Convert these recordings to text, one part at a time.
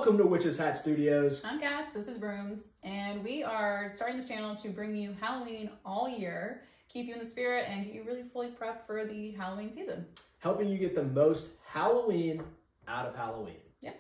Welcome to Witch's Hat Studios. I'm Cats, this is Brooms, and we are starting this channel to bring you Halloween all year, keep you in the spirit, and get you really fully prepped for the Halloween season. Helping you get the most Halloween out of Halloween. Yeah.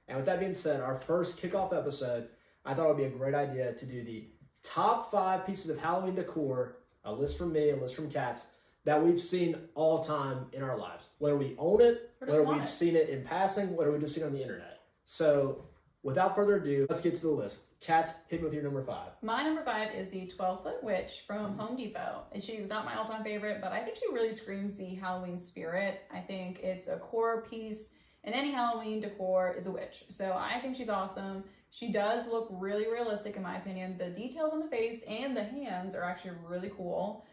And with that being said, our first kickoff episode, I thought it would be a great idea to do the top 5 pieces of Halloween decor, a list from me, a list from Cats, that we've seen all time in our lives. Whether we own it, whether we've seen it in passing, whether we've just seen it on the internet. So, without further ado, let's get to the list. Cats, hit me with your number 5. My number 5 is the 12-foot witch from Home Depot. And she's not my all-time favorite, but I think she really screams the Halloween spirit. I think it's a core piece in any Halloween decor is a witch. So I think she's awesome. She does look really realistic in my opinion. The details on the face and the hands are actually really cool.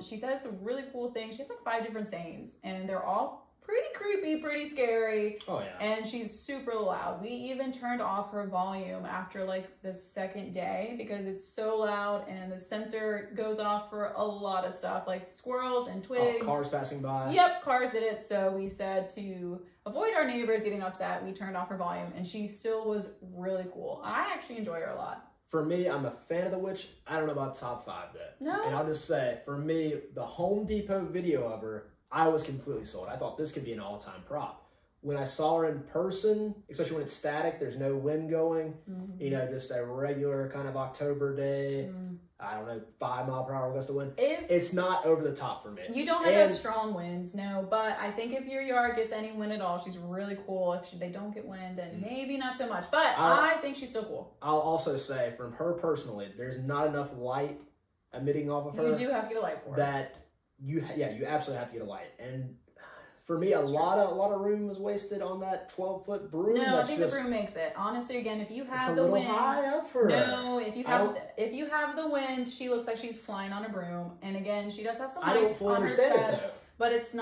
She says a really cool thing. She has like 5 different sayings and they're all pretty creepy, pretty scary. Oh yeah. And she's super loud. We even turned off her volume after like the second day because it's so loud and the sensor goes off for a lot of stuff like squirrels and twigs. Cars passing by. Yep, cars did it. So we said to avoid our neighbors getting upset, we turned off her volume and she still was really cool. I actually enjoy her a lot. For me, I'm a fan of the witch. I don't know about top 5 though. No. And I'll just say, for me, the Home Depot video of her, I was completely sold. I thought this could be an all-time prop. When I saw her in person, especially when it's static, there's no wind going, you know, just a regular kind of October day, I don't know, 5-mile-per-hour gust of wind. It's not over the top for me. You don't have that strong winds, no, but I think if your yard gets any wind at all, she's really cool. If they don't get wind, then maybe not so much, but I think she's still cool. I'll also say, from her personally, there's not enough light emitting off of her. You do have to get a light for her. That you absolutely have to get a light. And for me, a lot of room was wasted on that 12-foot broom. No, I think the broom makes it. Honestly, again, if you have the wind, it's a little high up for her. No, if you have the wind, she looks like she's flying on a broom. And again, she does have some I don't lights fully on her understand chest, it, but it's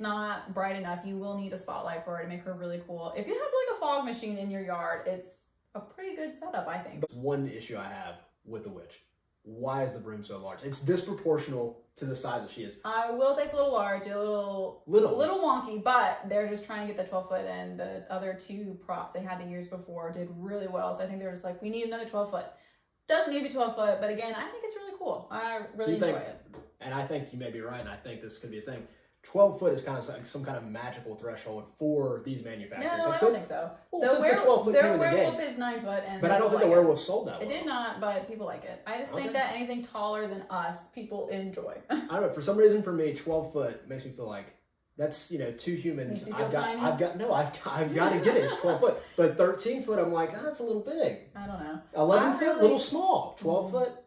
not bright enough. You will need a spotlight for her to make her really cool. If you have like a fog machine in your yard, it's a pretty good setup, I think. One issue I have with the witch. Why is the broom so large? It's disproportional to the size that she is. I will say it's a little large, a little wonky, but they're just trying to get the 12-foot, and the other 2 props they had the years before did really well. So I think they're just like, we need another 12-foot. Doesn't need to be 12-foot, but again, I think it's really cool. I really enjoy it. And I think you may be right, and I think this could be a thing. 12-foot is kind of like some kind of magical threshold for these manufacturers. No, like I don't think so. Well, their werewolf is 9-foot, and but I don't think the werewolf sold that well. It did not, but people like it. I just think that anything taller than us, people enjoy. I don't know. For some reason, for me, 12-foot makes me feel like that's 2 humans. Makes you feel tiny? I've got to get it. It's 12-foot, but 13-foot, I'm like, that's a little big. I don't know. 11-foot, little small. 12-foot.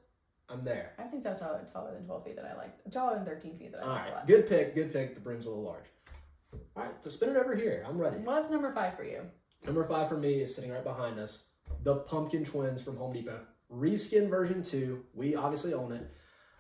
I'm there. I've seen stuff taller than 12 feet that I like. Taller than 13 feet that I like a lot. Good pick. The broom's a little large. All right, so spin it over here. I'm ready. What's number 5 for you? Number 5 for me is sitting right behind us. The Pumpkin Twins from Home Depot. Reskin version 2. We obviously own it.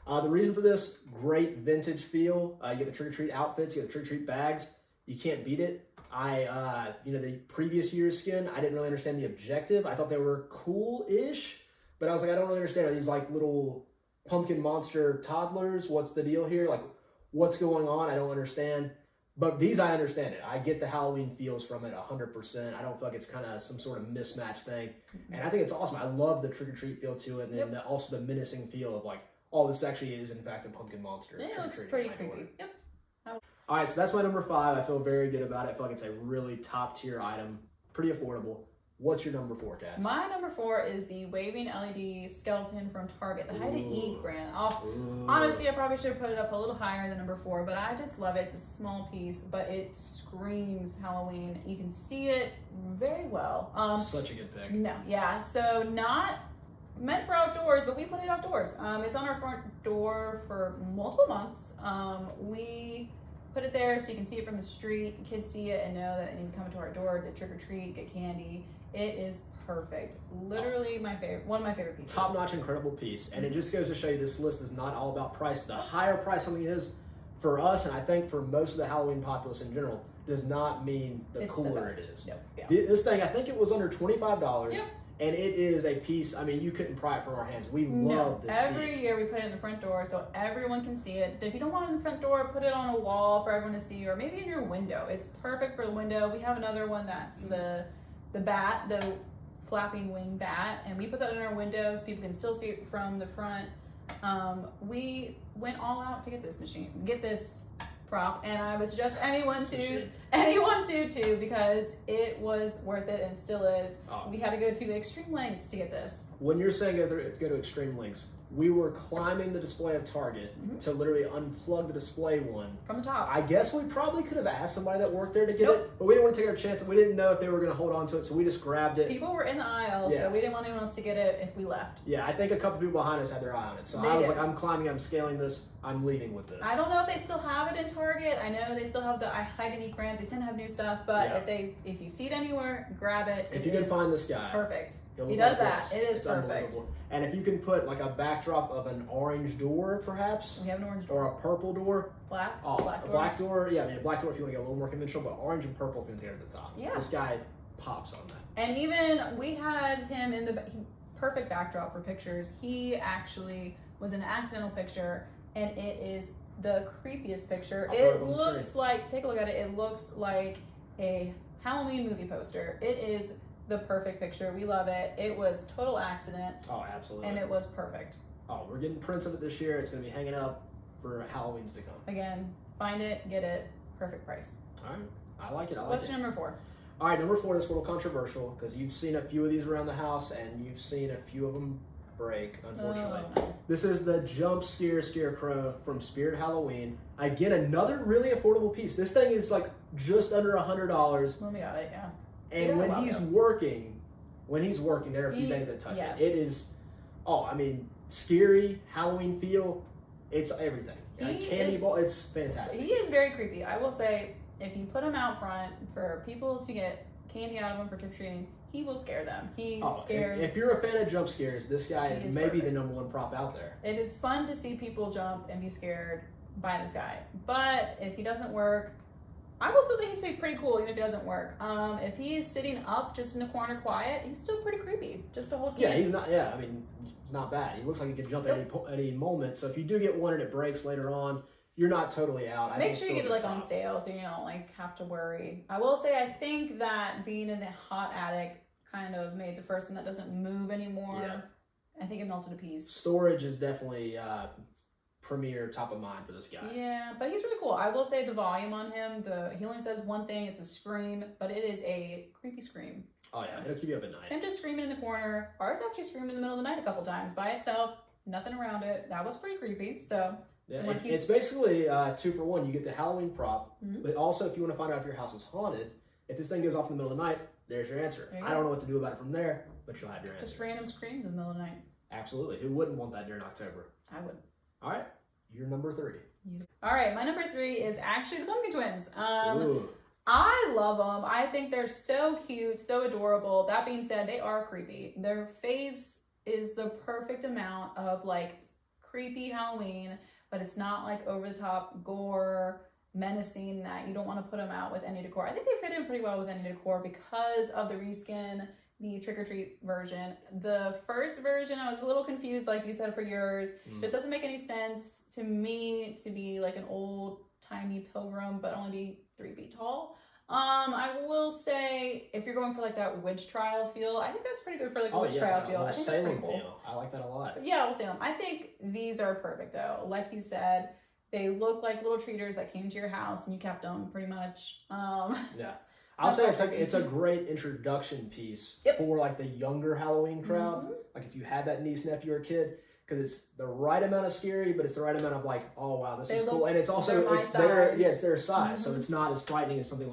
The reason for this, great vintage feel. You get the trick-or-treat outfits. You get the trick-or-treat bags. You can't beat it. The previous year's skin, I didn't really understand the objective. I thought they were cool-ish. But I was like, I don't really understand. Are these like little pumpkin monster toddlers? What's the deal here? Like, what's going on? I don't understand. But these, I understand it. I get the Halloween feels from it 100%. I don't feel like it's kind of some sort of mismatch thing. And I think it's awesome. I love the trick-or-treat feel to it. And then also the menacing feel of like, oh, this actually is in fact a pumpkin monster. Yeah, it looks pretty creepy. Yep. All right, so that's my number 5. I feel very good about it. I feel like it's a really top-tier item. Pretty affordable. What's your number 4, Cass? My number 4 is the waving LED skeleton from Target, the Hide and Eat brand. Honestly, I probably should have put it up a little higher than number 4, but I just love it. It's a small piece, but it screams Halloween. You can see it very well. Such a good pick. No, yeah. So not meant for outdoors, but we put it outdoors. It's on our front door for multiple months. We put it there so you can see it from the street. Kids see it and know that they need to come to our door to trick or treat, get candy. It is perfect. Literally one of my favorite pieces. Top-notch, incredible piece. And it just goes to show you this list is not all about price. The higher price something is for us, and I think for most of the Halloween populace in general, does not mean the cooler it is. Yep. Yeah. This thing, I think it was under $25. Yep. And it is a piece, I mean, you couldn't pry it from our hands. We love this Every piece. year we put it in the front door so everyone can see it. If you don't want it in the front door, put it on a wall for everyone to see, or maybe in your window. It's perfect for the window. We have another one that's the the bat, the flapping wing bat, and we put that in our windows. People can still see it from the front. We went all out to get this prop, and I would suggest anyone to too, because it was worth it and still is. Oh. We had to go to the extreme lengths to get this. When you're saying go to extreme lengths, we were climbing the display at Target to literally unplug the display one From the top. I guess we probably could have asked somebody that worked there to get it, but we didn't want to take our chance. We didn't know if they were going to hold on to it, so we just grabbed it. People were in the aisle, so we didn't want anyone else to get it if we left. Yeah, I think a couple people behind us had their eye on it. So I was like, I'm climbing, I'm scaling this, I'm leading with this. I don't know if they still have it in Target. I know they still have the Hygienique brand. They tend to have new stuff, but if you see it anywhere, grab it. If you can find this guy. Perfect. He does that. It is perfect. And if you can put like a backdrop of an orange door, perhaps. We have an orange door. Or a purple door. Black? Oh, a black door. Yeah, I mean, a black door if you want to get a little more conventional, but orange and purple if you want to get at the top. Yeah. This guy pops on that. And even we had him in the perfect backdrop for pictures. He actually was an accidental picture, and it is the creepiest picture. It looks like, take a look at it, it looks like a Halloween movie poster. It is the perfect picture. We love it. It was total accident. Oh, absolutely. And it was perfect. Oh, we're getting prints of it this year. It's going to be hanging up for Halloween's to come. Again, find it, get it, perfect price. All right. I like it. What's your number 4? All right, number 4 is a little controversial because you've seen a few of these around the house and you've seen a few of them break, unfortunately. Oh. This is the Jump Scare Scarecrow from Spirit Halloween. Again, another really affordable piece. This thing is like just under $100. Well, we got it, yeah. And when he's working, there are a few things that touch it. It is, scary, Halloween feel. It's everything. Candy ball, it's fantastic. He is very creepy. I will say, if you put him out front for people to get candy out of him for trick-or-treating, he will scare them. He's scared. If you're a fan of jump scares, this guy is maybe the number 1 prop out there. It is fun to see people jump and be scared by this guy. But if he doesn't work, I will still say he's pretty cool even if he doesn't work. If he is sitting up just in the corner quiet, he's still pretty creepy. Just to hold. Yeah, he's not. Yeah, I mean, he's not bad. He looks like he can jump at any moment. So if you do get one and it breaks later on, you're not totally out. Make sure you get it on sale so you don't have to worry. I will say I think that being in the hot attic kind of made the first one that doesn't move anymore. Yeah. I think it melted a piece. Storage is definitely premier top of mind for this guy. Yeah, but he's really cool. I will say the volume on him, he only says one thing, it's a scream, but it is a creepy scream. Oh yeah, it'll keep you up at night. Him just screaming in the corner. Ours actually screamed in the middle of the night a couple times by itself, nothing around it. That was pretty creepy. So yeah, it's basically 2 for 1. You get the Halloween prop, but also if you want to find out if your house is haunted, if this thing goes off in the middle of the night, there's your answer. I don't know what to do about it from there, but you'll have your answer. Just random screams in the middle of the night. Absolutely. Who wouldn't want that during October? I would. All right. Your number 3. All right, my number 3 is actually the Pumpkin Twins. Ooh. I love them. I think they're so cute, so adorable. That being said, they are creepy. Their face is the perfect amount of creepy Halloween, but it's not over the top gore, menacing that you don't want to put them out with any decor. I think they fit in pretty well with any decor because of the reskin, the trick-or-treat version. The first version, I was a little confused, like you said, for yours. Just doesn't make any sense to me to be an old-timey pilgrim, but only be 3 feet tall. I will say, if you're going for that witch trial feel, I think that's pretty good for a witch trial feel. I think that's pretty cool. Feel. I like that a lot. Yeah, we'll Salem. I think these are perfect though. Like you said, they look like little treaters that came to your house and you kept them pretty much. Yeah. I'll say it's a great introduction piece for the younger Halloween crowd. If you had that niece, nephew, or kid, because it's the right amount of scary, but it's the right amount of oh wow, this is cool, and it's also it's their size, so it's not as frightening as something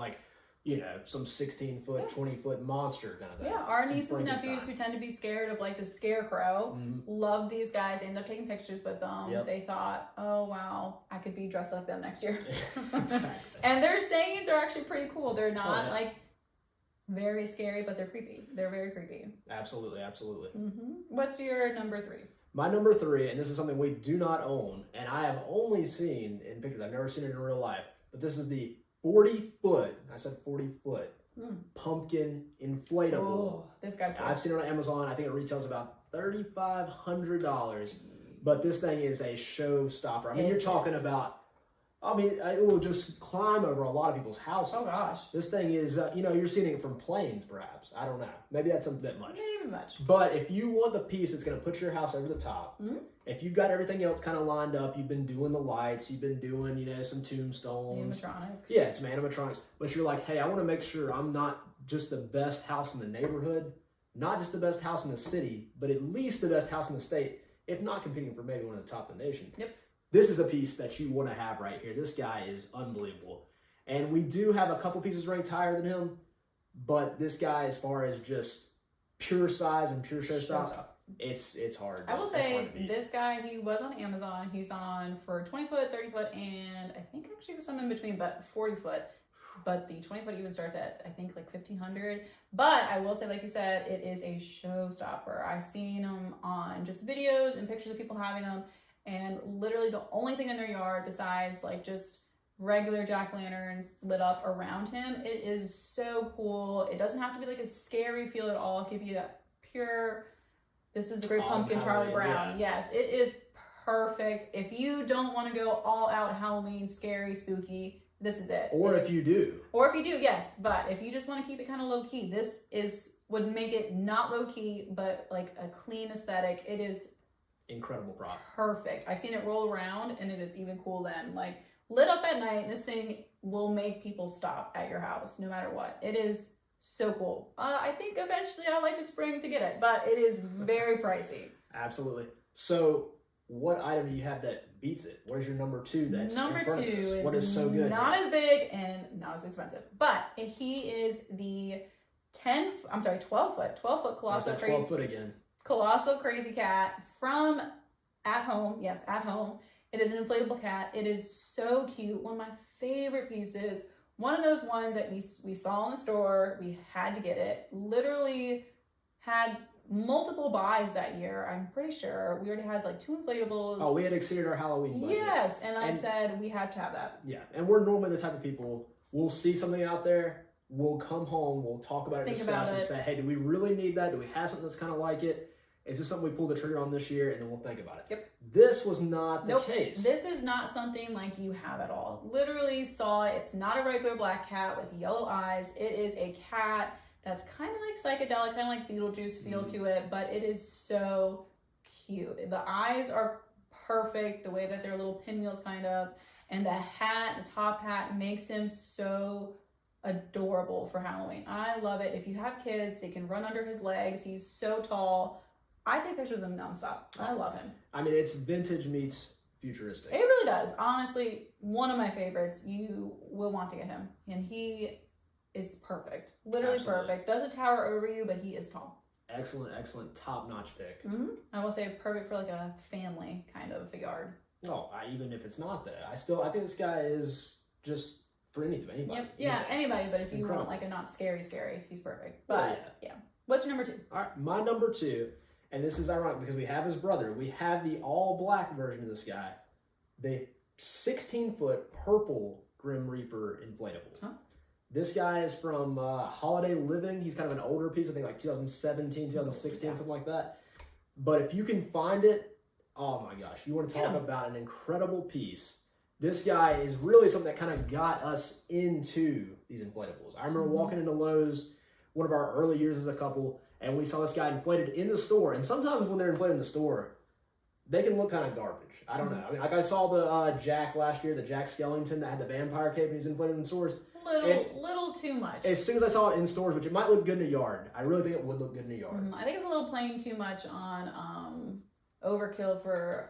some 16-foot, 20-foot monster kind of thing. Yeah, our nieces and nephews who tend to be scared of the scarecrow love these guys. They end up taking pictures with them. Yep. They thought, oh wow, I could be dressed like them next year. Exactly. And their sayings are actually pretty cool. They're not very scary, but they're creepy. They're very creepy. Absolutely. What's your number 3? My number 3, and this is something we do not own, and I have only seen in pictures. I've never seen it in real life, but this is the 40-foot, I said 40-foot, pumpkin inflatable. Oh, this guy's cool. I've seen it on Amazon. I think it retails about $3,500. But this thing is a showstopper. I mean, you're talking about I mean, it will just climb over a lot of people's houses. Oh gosh. This thing is, you're seeing it from planes, perhaps. I don't know. Maybe that's a bit much. Maybe much. But if you want the piece that's going to put your house over the top, Mhm. if you've got everything else kind of lined up, you've been doing the lights, you've been doing, some tombstones. Animatronics. Yeah, it's some animatronics. But you're like, hey, I want to make sure I'm not just the best house in the neighborhood, not just the best house in the city, but at least the best house in the state, if not competing for maybe one of the top in the nation. Yep. This is a piece that you want to have right here. This guy is unbelievable. And we do have a couple pieces ranked higher than him, but this guy, as far as just pure size and pure showstop, it's hard. I will It's hard say to beat. this guy, he was on Amazon. He's on for 20 foot, 30 foot, and I think actually there's some in between, but 40 foot. But the 20 foot even starts at, I think, like 1,500. But I will say, like you said, it is a showstopper. I've seen them on just videos and pictures of people having them. And literally the only thing in their yard besides like just regular jack-o'-lanterns lit up around him, it is so cool. It doesn't have to be like a scary feel at all. It could be a pure, this is the Great Pumpkin, Charlie Brown. Yeah. Yes, it is perfect. If you don't want to go all out Halloween, scary, spooky, this is it. Or if you do. Or if you do, yes. But if you just want to keep it kind of low key, this would make it not low key, but like a clean aesthetic. It is Incredible prop. perfect. I've seen it roll around and it is even cool then. Like lit up at night, this thing will make people stop at your house no matter what. It is so cool. I think eventually I'd like to spring to get it, but it is very pricey. Absolutely. So what item do you have that beats it? Where's your number two that's Number in front two of this? is What is so good not here? as big and not as expensive, but he is the 12 foot That's colossal that crazy 12 foot again. Colossal Crazy Cat from At Home. Yes, At Home. It is an inflatable cat. It is so cute. One of my favorite pieces. One of those ones that we saw in the store. We had to get it. Literally had multiple buys that year. I'm pretty sure we already had like 2 inflatables. Oh, we had exceeded our Halloween budget. Yes, and I said we had to have that. Yeah, and we're normally the type of people, we'll see something out there, we'll come home, we'll talk about it, Think discuss about and it. say, hey, do we really need that? Do we have something that's kind of like it? Is this something we pull the trigger on this year? And then we'll think about it. Yep. This was not the Nope. case. This is not something like you have at all. Literally saw it. It's not a regular black cat with yellow eyes. It is a cat that's kind of like psychedelic, kind of like Beetlejuice feel to it, but it is so cute. The eyes are perfect, the way that they're little pinwheels kind of, and the hat, the top hat makes him so adorable for Halloween. I love it. If you have kids, they can run under his legs. He's so tall. I take pictures of him nonstop. I love him. I mean, it's vintage meets futuristic. It really does. Honestly, one of my favorites. You will want to get him. And he is perfect. Literally Absolutely. perfect. Doesn't tower over you, but he is tall. Excellent, top-notch pick. I will say perfect for like a family kind of yard. No, even if it's not that, I think this guy is just for anybody. Yep. Yeah, anybody, but if you Incredible. want like a not scary, he's perfect. Oh, But yeah. What's your number 2? All right, my number 2, and this is ironic because we have his brother. We have the all-black version of this guy, the 16-foot purple Grim Reaper inflatable. Huh? This guy is from Holiday Living. He's kind of an older piece, I think like 2017, 2016, Yeah. something like that. But if you can find it, oh my gosh, you want to talk Yeah. about an incredible piece. This guy is really something that kind of got us into these inflatables. I remember walking into Lowe's, one of our early years as a couple, and we saw this guy inflated in the store. And sometimes when they're inflated in the store, they can look kind of garbage. I don't know. I mean, like I saw the Jack last year, the Jack Skellington that had the vampire cape and he's inflated in stores. Little too much. As soon as I saw it in stores, which it might look good in a yard, I really think it would look good in a yard. I think it's a little plain too much on overkill for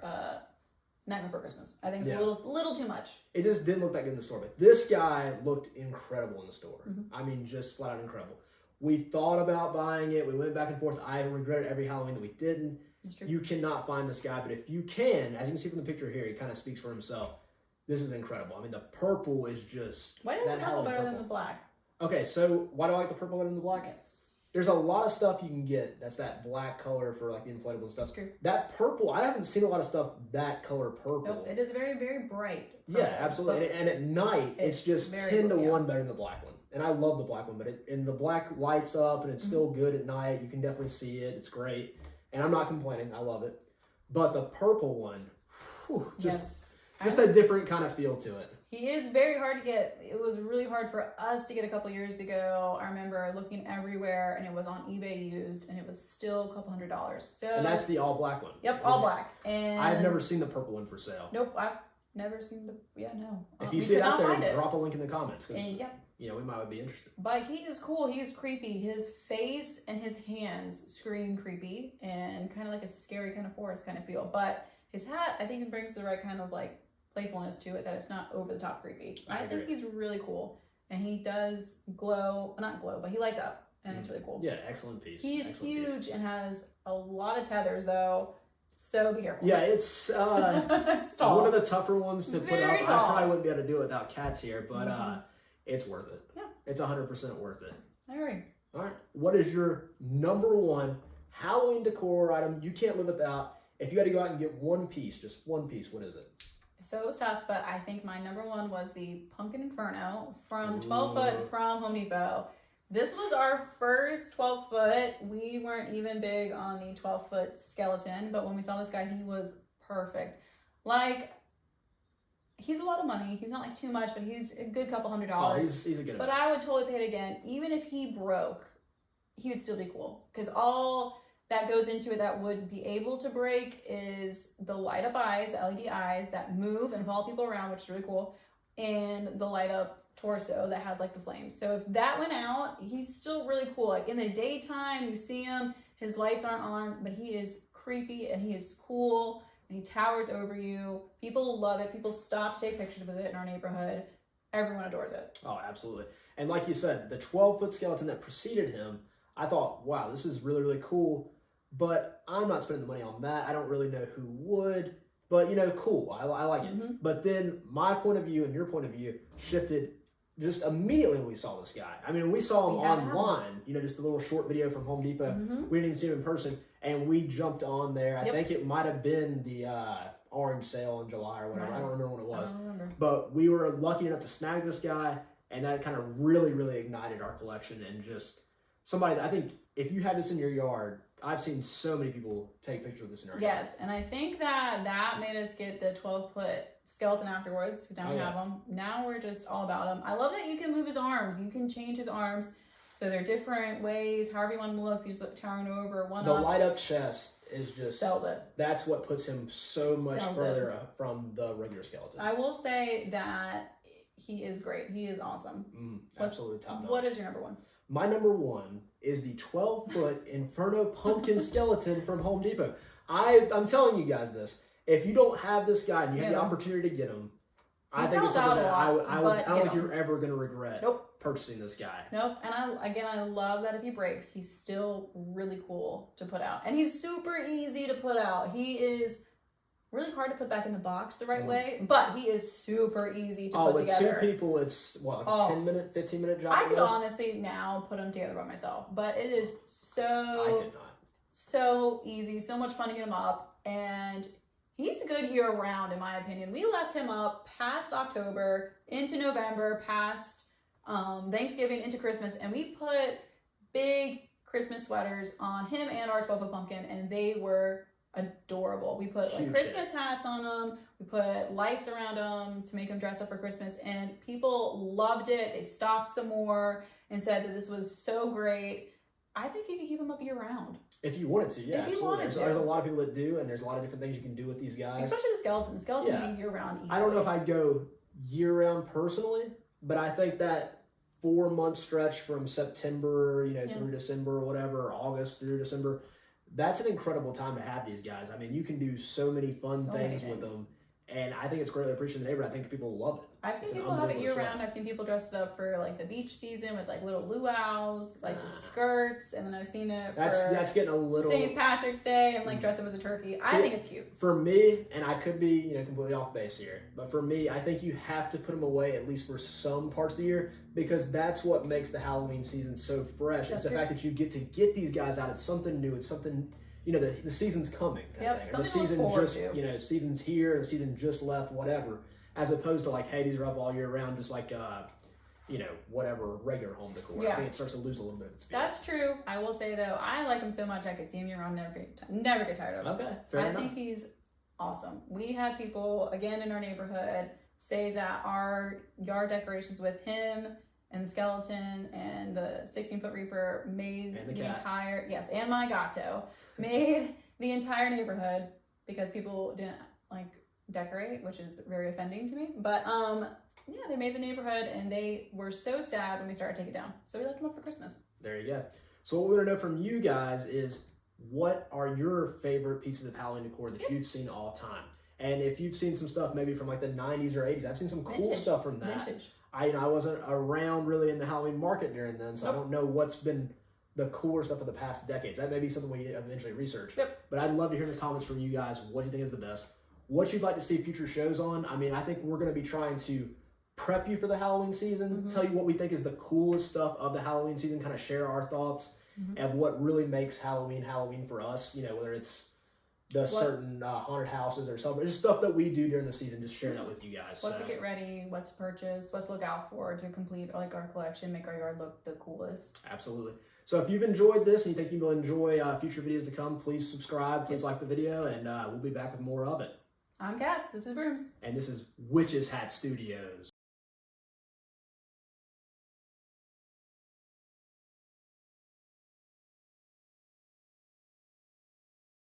Nightmare Before Christmas. I think it's Yeah. a little too much. It just didn't look that good in the store. But this guy looked incredible in the store. I mean, just flat out incredible. We thought about buying it. We went back and forth. I regret every Halloween that we didn't. It's true. You cannot find this guy, but if you can, as you can see from the picture here, he kind of speaks for himself. This is incredible. I mean, the purple is just Why do you like the purple Halloween better than the black? Okay, so why do I like the purple better than the black? Yes. There's a lot of stuff you can get that's that black color for like the inflatable and stuff. That's true. That purple, I haven't seen a lot of stuff that color purple. Nope, it is very, very bright. Yeah, purple, absolutely. but And at night, it's just very 10 to blue, yeah. 1 better than the black one. And I love the black one, but and the black lights up and it's still good at night. You can definitely see it. It's great. And I'm not complaining. I love it. But the purple one, whew, just yes. a different kind of feel to it. He is very hard to get. It was really hard for us to get a couple years ago. I remember looking everywhere, and it was on eBay used, and it was still a couple $100s. So, And that's the all black one. Yep, all black. And I've never seen the purple one for sale. Nope, I've never seen the. Yeah, no. If you we see it could out not there, find it. drop a link in the comments because And, yeah. we might be interested. But he is cool. He is creepy. His face and his hands scream creepy and kind of like a scary kind of forest kind of feel. But his hat, I think, it brings the right kind of like playfulness to it, that it's not over the top creepy. I think he's really cool, and he does not glow, but he lights up, and it's really cool. Yeah, excellent piece. He's excellent huge piece. and has a lot of tethers though, so be careful. Yeah, it's It's tall. one of the tougher ones to put Very up. tall. I probably wouldn't be able to do it without cats here, but it's worth it. Yeah. It's 100% worth it. I agree. All right. What is your number one Halloween decor item you can't live without? If you had to go out and get one piece, just one piece, what is it? So it was tough, but I think my number one was the Pumpkin Inferno from 12 Foot from Home Depot. This was our first 12 foot. We weren't even big on the 12 foot skeleton, but when we saw this guy, he was perfect. Like, he's a lot of money. He's not like too much, but he's a good couple $100s. Oh, he's a good But amount. I would totally pay it again. Even if he broke, he would still be cool. Because all that goes into it that would be able to break is the light up eyes, the LED eyes that move and follow people around, which is really cool, and the light up torso that has like the flames. So if that went out, he's still really cool. Like in the daytime, you see him, his lights aren't on, but he is creepy and he is cool and he towers over you. People love it. People stop to take pictures with it in our neighborhood. Everyone adores it. Oh, absolutely. And like you said, the 12-foot skeleton that preceded him, I thought, wow, this is really, really cool. But I'm not spending the money on that. I don't really know who would. But, cool. I like it. Mhm. But then my point of view and your point of view shifted just immediately when we saw this guy. I mean, we saw him We had to have online, just a little short video from Home Depot. Mhm. We didn't even see him in person. And we jumped on there. I Yep. think it might have been the orange sale in July or whatever. Right. I don't remember when it was. I don't remember. But we were lucky enough to snag this guy. And that kind of really, really ignited our collection. And just somebody, I think if you have this in your yard, I've seen so many people take pictures of this in our yard. Yes, and I think that made us get the 12-foot skeleton afterwards, because now we have them. Now we're just all about him. I love that you can move his arms. You can change his arms. So they're different ways, however you want him to look. He's towering over, one The up. light up chest is just, Sells it. that's what puts him so much Sells further from the regular skeleton. I will say that he is great. He is awesome. Absolutely top notch. What is your number one? My number one is the 12-foot Inferno pumpkin skeleton from Home Depot. I'm telling you guys this. If you don't have this guy and you have the opportunity to get him, I think it's something that I don't think you're ever going to regret purchasing this guy. Nope. And I love that if he breaks, he's still really cool to put out. And he's super easy to put out. He is really hard to put back in the box the right way, but he is super easy to put together. With 2 people, it's what, a 10-minute, 15-minute job? I could honestly now put them together by myself, but it is I could not. so easy, so much fun to get him up, and he's good year round in my opinion. We left him up past October into November, past Thanksgiving into Christmas, and we put big Christmas sweaters on him and our 12-foot pumpkin, and they were adorable. We put like Christmas hats on them. We put lights around them to make them dress up for Christmas, and people loved it. They stopped some more and said that this was so great. I think you could keep them up year round. If you wanted to, yeah, If you absolutely. wanted to. There's a lot of people that do, and there's a lot of different things you can do with these guys. Especially the skeleton. The skeleton can be year round easily. I don't know if I'd go year round personally, but I think that 4-month stretch from September, through December or whatever, or August through December, that's an incredible time to have these guys. I mean, you can do so many fun things with them, and I think it's greatly appreciated in the neighborhood. I think people love it. I've seen people have it year round. I've seen people dressed up for like the beach season with like little luau's, like the skirts, and then I've seen it for that's getting a little St. Patrick's Day and like dressed up as a turkey. I think it's cute. For me, and I could be completely off base here, but for me, I think you have to put them away at least for some parts of the year, because that's what makes the Halloween season so fresh. It's the fact that you get to get these guys out. It's something new. It's something. The season's coming. The season just, season's here, the season just left, whatever. As opposed to like, hey, these are up all year round, just like, whatever regular home decor. I think it starts to lose a little bit of its feel. That's true. I will say though, I like him so much I could see him year round, never get tired of him. Okay, fair enough. I think he's awesome. We had people again in our neighborhood say that our yard decorations with him and the skeleton and the 16-foot Reaper made And the the cat. entire, yes, and my gato, made the entire neighborhood because people didn't like decorate, which is very offending to me. But yeah, they made the neighborhood and they were so sad when we started to take it down. So we left them up for Christmas. There you go. So what we want to know from you guys is, what are your favorite pieces of Halloween decor that you've seen all time? And if you've seen some stuff maybe from like the 90s or 80s, I've seen some cool Vintage. stuff from that. Vintage. I wasn't around really in the Halloween market during then, so I don't know what's been the cooler stuff of the past decades. That may be something we eventually research. Yep. But I'd love to hear in the comments from you guys, what do you think is the best? What you'd like to see future shows on? I mean, I think we're going to be trying to prep you for the Halloween season, tell you what we think is the coolest stuff of the Halloween season, kind of share our thoughts of what really makes Halloween for us, you know, whether it's the certain haunted houses or something, just stuff that we do during the season, just share that with you guys. What So, to get ready, what to purchase, what to look out for to complete like our collection, make our yard look the coolest. absolutely. So if you've enjoyed this and you think you will enjoy future videos to come, please subscribe, please like the video, and we'll be back with more of it. I'm Katz, this is Brooms. And this is Witch's Hat Studios.